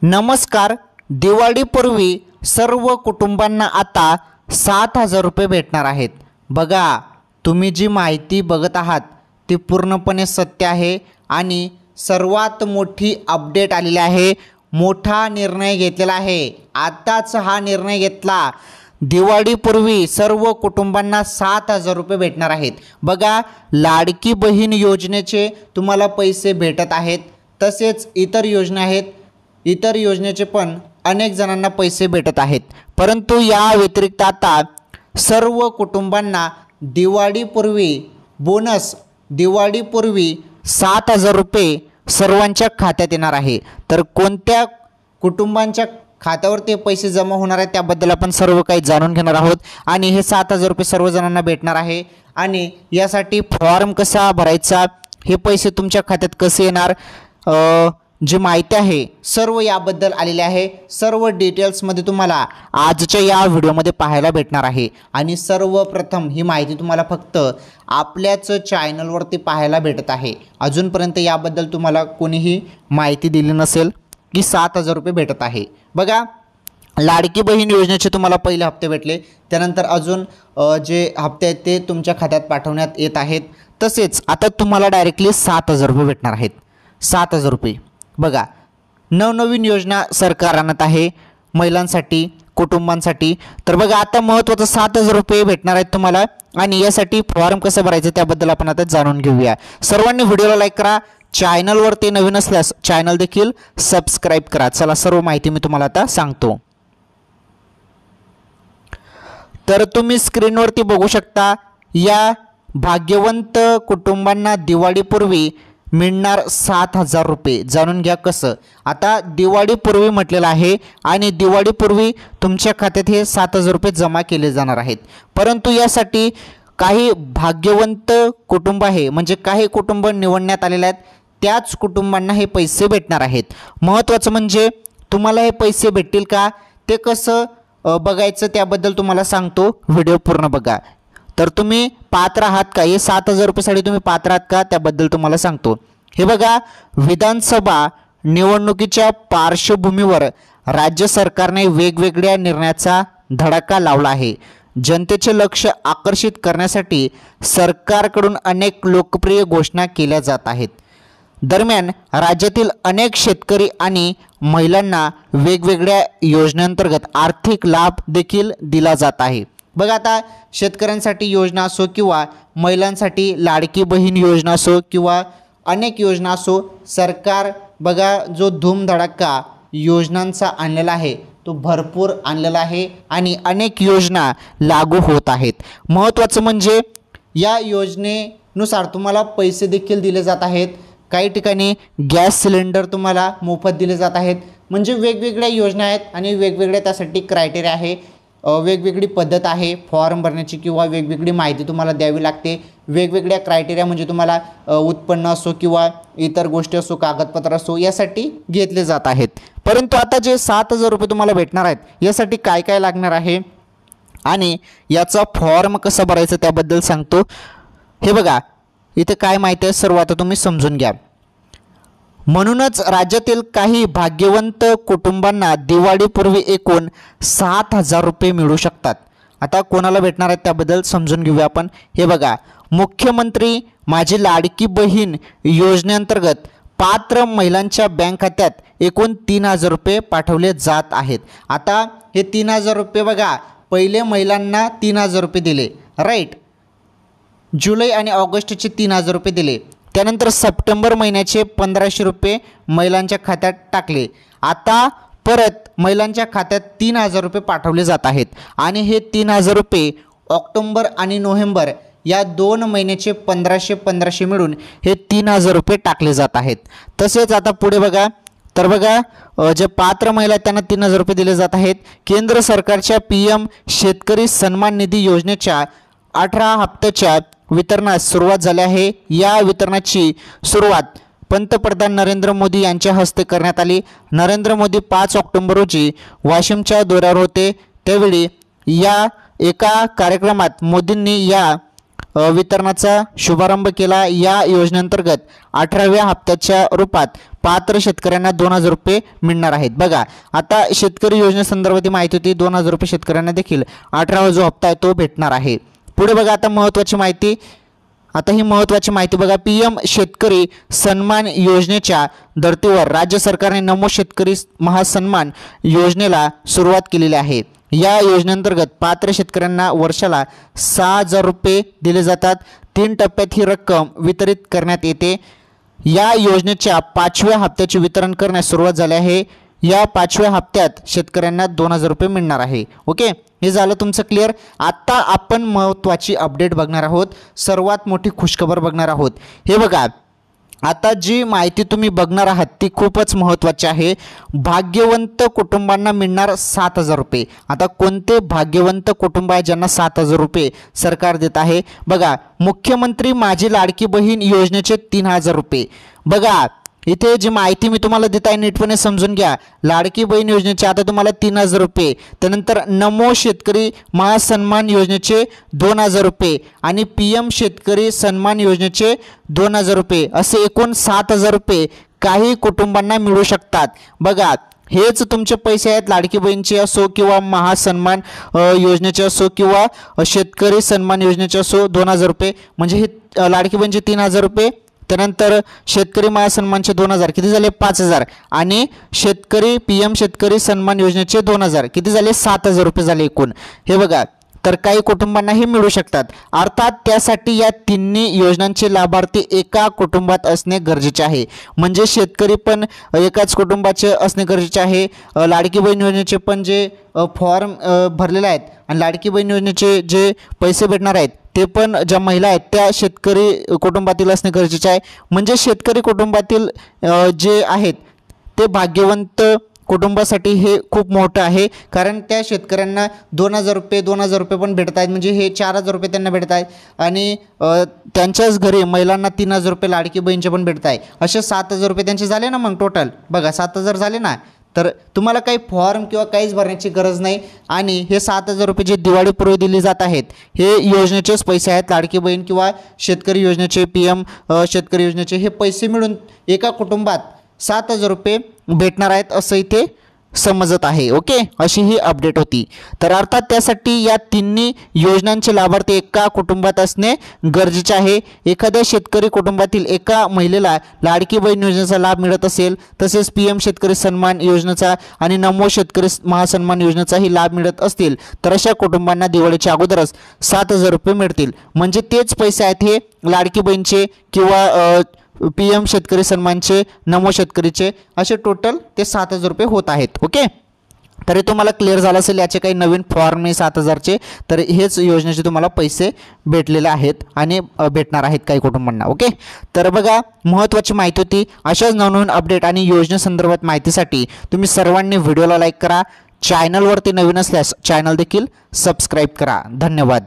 नमस्कार. दिवाळीपूर्वी सर्व कुटुंबांना आता 7,000 रुपये भेटणार आहेत. बघा, तुम्ही जी माहिती बघत आहात ती पूर्णपणे सत्य आहे आणि सर्वात मोठी अपडेट आलेली आहे. मोठा निर्णय घेतलेला आहे. आताच हा निर्णय घेतला. दिवाळीपूर्वी सर्व कुटुंबांना 7,000 रुपये भेटणार आहेत. बघा, लाडकी बहीण योजनेचे तुम्हाला पैसे भेटत आहेत. तसेच इतर योजना आहेत. इतर योजनेचे पण अनेक जणांना पैसे भेटत आहेत. परंतु या व्यतिरिक्त आता सर्व कुटुंबांना दिवाळीपूर्वी बोनस, दिवाळीपूर्वी 7,000 रुपये सर्वांच्या खात्यात येणार आहे. तर कोणत्या कुटुंबांच्या खात्यावर ते पैसे जमा होणार आहेत त्याबद्दल आपण सर्व काही जाणून घेणार आहोत. आणि हे 7,000 रुपये सर्वजणांना भेटणार आहे. आणि यासाठी फॉर्म कसा भरायचा, हे पैसे तुमच्या खात्यात कसे येणार, जी माहिती आहे सर्व याबद्दल आलेले आहे. सर्व डिटेल्समध्ये तुम्हाला आजच्या या व्हिडिओमध्ये पाहायला भेटणार आहे. आणि सर्वप्रथम ही माहिती तुम्हाला फक्त आपल्याच चॅनलवरती पाहायला भेटत आहे. अजूनपर्यंत याबद्दल तुम्हाला कोणीही माहिती दिली नसेल की 7,000 रुपये भेटत आहे. बघा, लाडकी बहीण योजनेचे तुम्हाला पहिले हप्ते भेटले, त्यानंतर अजून जे हप्ते आहेत ते तुमच्या खात्यात पाठवण्यात येत आहेत. तसेच आता तुम्हाला डायरेक्टली 7,000 रुपये भेटणार आहेत. 7,000 रुपये. बघा, नवनवीन योजना सरकार आणत आहे महिलांसाठी, कुटुंबांसाठी. तर बघा, आता महत्त्वाचं 7,000 रुपये भेटणार आहेत तुम्हाला. आणि यासाठी फॉर्म कसं भरायचं त्याबद्दल आपण आता जाणून घेऊया. सर्वांनी व्हिडिओला लाईक करा. चॅनलवरती नवीन असल्यास चॅनल देखील सबस्क्राईब करा. चला, सर्व माहिती मी तुम्हाला आता सांगतो. तर तुम्ही स्क्रीनवरती बघू शकता, या भाग्यवंत कुटुंबांना दिवाळीपूर्वी मिळणार 7,000 रुपये. जाणून घ्या कसं. आता दिवाळीपूर्वी म्हटलेलं आहे आणि दिवाळीपूर्वी तुमच्या खात्यात हे 7,000 रुपये जमा केले जाणार आहेत. परंतु यासाठी काही भाग्यवंत कुटुंब आहे, म्हणजे काही कुटुंब निवडण्यात आलेले आहेत. त्याच कुटुंबांना हे पैसे भेटणार आहेत. महत्त्वाचं म्हणजे तुम्हाला हे पैसे भेटतील का ते कसं बघायचं त्याबद्दल तुम्हाला सांगतो. व्हिडिओ पूर्ण बघा. तर तुम्ही पात्र आहात का, हे 7,000 रुपयेसाठी तुम्ही पात्र आहात का त्याबद्दल तुम्हाला सांगतो. हे बघा, विधानसभा निवडणुकीच्या पार्श्वभूमीवर राज्य सरकारने वेगवेगळ्या निर्णयाचा धडाका लावला आहे. जनतेचे लक्ष आकर्षित करण्यासाठी सरकारकडून अनेक लोकप्रिय घोषणा केल्या जात आहेत. दरम्यान राज्यातील अनेक शेतकरी आणि महिलांना वेगवेगळ्या योजनांतर्गत आर्थिक लाभ देखील दिला जात आहे. बघा, आता शेतकऱ्यांसाठी योजना असो किंवा महिलांसाठी लाडकी बहीण योजना असो किंवा अनेक योजना असो, सरकार बघा जो धूमधडाका योजनांचा आणलेला आहे तो भरपूर आणलेला आहे आणि अनेक योजना लागू होत आहेत. महत्त्वाचं म्हणजे या योजनेनुसार तुम्हाला पैसे देखील दिले जात आहेत. काही ठिकाणी गॅस सिलेंडर तुम्हाला मोफत दिले जात आहेत. म्हणजे वेगवेगळ्या योजना आहेत आणि वेगवेगळ्या त्यासाठी क्रायटेरिया आहे, वेगवेगळी पद्धत आहे फॉर्म भरण्याची किंवा वेगवेगळी माहिती तुम्हाला द्यावी लागते. वेगवेगळ्या क्रायटेरिया म्हणजे तुम्हाला उत्पन्न असो किंवा इतर गोष्टी असो, कागदपत्र असो, यासाठी घेतले जात आहेत. परंतु आता जे 7,000 रुपये तुम्हाला भेटणार आहेत यासाठी काय काय लागणार आहे आणि याचा फॉर्म कसा भरायचा त्याबद्दल सांगतो. हे बघा, इथे काय माहिती आहे सर्व आता तुम्ही समजून घ्या. म्हणूनच राज्यातील काही भाग्यवंत कुटुंबांना दिवाळीपूर्वी एकूण 7,000 रुपये मिळू शकतात. आता कोणाला भेटणार आहेत त्याबद्दल समजून घेऊया आपण. हे बघा, मुख्यमंत्री माझी लाडकी बहीण योजनेअंतर्गत पात्र महिलांच्या बँक खात्यात एकूण 3,000 रुपये पाठवले जात आहेत. आता हे 3,000 रुपये बघा, पहिले महिलांना 3,000 रुपये दिले, राईट. जुलै आणि ऑगस्टचे 3,000 रुपये दिले. त्यानंतर सप्टेंबर महिन्याचे 1,500 रुपये महिलांच्या खात्यात टाकले. आता परत महिलांच्या खात्यात 3,000 रुपये पाठवले जात आहेत. आणि हे 3,000 रुपये ऑक्टोंबर आणि नोव्हेंबर या 2 महिन्याचे 1,500 मिळून हे 3,000 रुपये टाकले जात आहेत. तसेच आता पुढे बघा, तर बघा जे पात्र महिला आहेत त्यांना 3,000 रुपये दिले जात आहेत. केंद्र सरकारच्या PM शेतकरी सन्मान निधी योजनेच्या 18 हप्त्याच्या वितरणास सुरुवात झाली आहे. या वितरणाची सुरुवात पंतप्रधान नरेंद्र मोदी यांच्या हस्ते करण्यात आली. नरेंद्र मोदी 5 ऑक्टोबर रोजी वाशिमच्या दौऱ्यावर होते. त्यावेळी या एका कार्यक्रमात मोदींनी या वितरणाचा शुभारंभ केला। या योजनेअंतर्गत 18व्या हप्त्याच्या रूपात पात्र शेतकऱ्यांना 2000 रुपये मिळणार आहेत। बघा, आता शेतकरी योजनेसंदर्भात माहिती होती, 2000 रुपये शेतकऱ्यांना देखील 18वा जो हप्ता आहे तो भेटणार आहे। पुढे बघा, आता महत्त्वाची माहिती, आता ही महत्त्वाची माहिती बघा, पीएम शेतकरी सन्मान योजनेच्या धर्तीवर राज्य सरकारने नमो शेतकरी महासन्मान योजनेला सुरुवात केलेली आहे। या योजनेअंतर्गत पात्र शेतकऱ्यांना वर्षाला 6000 रुपये दिले जातात। 3 टप्प्यात ही रक्कम वितरित करण्यात येते। या योजनेच्या 5व्या हप्त्याचे वितरण करण्यास सुरुवात झाली आहे। या 5व्या हप्त्यात शेतकऱ्यांना 2000 रुपये मिळणार आहे। ओके, हे झालं तुमचं क्लिअर। आता आपण महत्त्वाची अपडेट बघणार आहोत, सर्वात मोठी खुशखबर बघणार आहोत। हे बघा, आता जी माहिती तुम्ही बघणार आहात ती खूपच महत्त्वाची आहे। भाग्यवंत कुटुंबांना मिळणार 7000 रुपये। आता कोणते भाग्यवंत कुटुंब आहे ज्यांना 7000 रुपये सरकार देत आहे? बघा, मुख्यमंत्री माझी लाडकी बहीण योजनेचे 3000 रुपये। बघा, इथे जी माहिती मी तुम्हाला देत आहे नीटपणे समजून घ्या। लाडकी बहीण योजनेचे आता तुम्हाला 3000 रुपये, त्यानंतर नमो शेतकरी महासन्मान योजनेचे 2000 रुपये आणि पीएम शेतकरी सन्मान योजनेचे 2000 रुपये, असे एकूण 7000 रुपये काही कुटुंबांना मिळू शकतात। बघा, हेच तुमचे पैसे आहेत, लाडकी बहीणचे असो किंवा महासन्मान योजनेचे असो किंवा शेतकरी सन्मान योजनेचे असो 2000 रुपये, म्हणजे हे लाडकी बहीणचे 3000 रुपये, त्यानंतर शेतकरी महासन्मानचे 2000 किती झाले 5000 आणि शेतकरी पीएम शेतकरी सन्मान योजनेचे 2000 किती झाले 7000 रुपये झाले एकूण। हे बघा, तर काही कुटुंबांना हे मिळू शकतात। अर्थात त्यासाठी या तिन्ही योजनांचे लाभार्थी एका कुटुंबात असणे गरजेचे आहे, म्हणजे शेतकरी पण एकाच कुटुंबाचे असणे गरजेचे आहे। लाडकी बहीण योजनेचे पण जे फॉर्म भरलेले आहेत आणि लाडकी बहीण योजनेचे जे पैसे भेटणार आहेत ते पण ज्या महिला आहेत त्या शेतकरी कुटुंबातील असणे गरजेचे आहे। म्हणजे शेतकरी कुटुंबातील जे आहेत ते भाग्यवंत कुटुंबासाठी हे खूप मोठं आहे, कारण त्या शेतकऱ्यांना 2000 रुपये पण भेटत आहेत, म्हणजे हे 4000 रुपये त्यांना भेटत आहेत आणि त्यांच्याच घरी महिलांना 3000 रुपये लाडकी बहीणचे पण भेटत आहे। असे 7000 रुपये त्यांचे झाले ना, मग टोटल बघा 7000 झाले ना। तर तुम्हाला काही फॉर्म किंवा काहीच भरण्याची गरज नाही आणि हे 7000 रुपये जे दिवाळीपूर्वी दिले जात आहेत हे योजनेचेच पैसे आहेत। लाडकी बहीण किंवा शेतकरी योजनेचे पीएम शेतकरी योजनेचे हे पैसे मिळून एका कुटुंबात 7000 रुपये भेटणार आहेत असं इथे समजत आहे। ओके, अशी ही अपडेट होती। तर अर्थात त्यासाठी या तिन्ही योजनांचे लाभार्थी एका कुटुंबात असणे गरजेचे आहे। एखाद्या शेतकरी कुटुंबातील एका महिलेला लाडकी बहीण योजनेचा लाभ मिळत असेल, तसेच पीएम शेतकरी सन्मान योजनेचा आणि नमो शेतकरी महासन्मान योजनेचाही लाभ मिळत असतील तर अशा कुटुंबांना दिवाळीच्या अगोदरच 7000 रुपये मिळतील। म्हणजे तेच पैसे आहेत हे लाडकी बहीणचे किंवा पीएम शेतकरी सन्मानचे, नमो शेतकरीचे, असे टोटल ते 7000 रुपये होत आहेत। ओके, तरी तुम्हाला क्लिअर झालं असेल, याचे काही नवीन फॉर्म नाही 7000चे, तर हेच योजनेचे तुम्हाला पैसे भेटलेले आहेत आणि भेटणार आहेत काही कुटुंबांना। ओके, तर बघा, महत्त्वाची माहिती होती। अशाच नवनवीन अपडेट आणि योजनेसंदर्भात माहितीसाठी तुम्ही सर्वांनी व्हिडिओला लाईक करा, चॅनलवरती नवीन असल्यास चॅनल देखील सबस्क्राईब करा। धन्यवाद।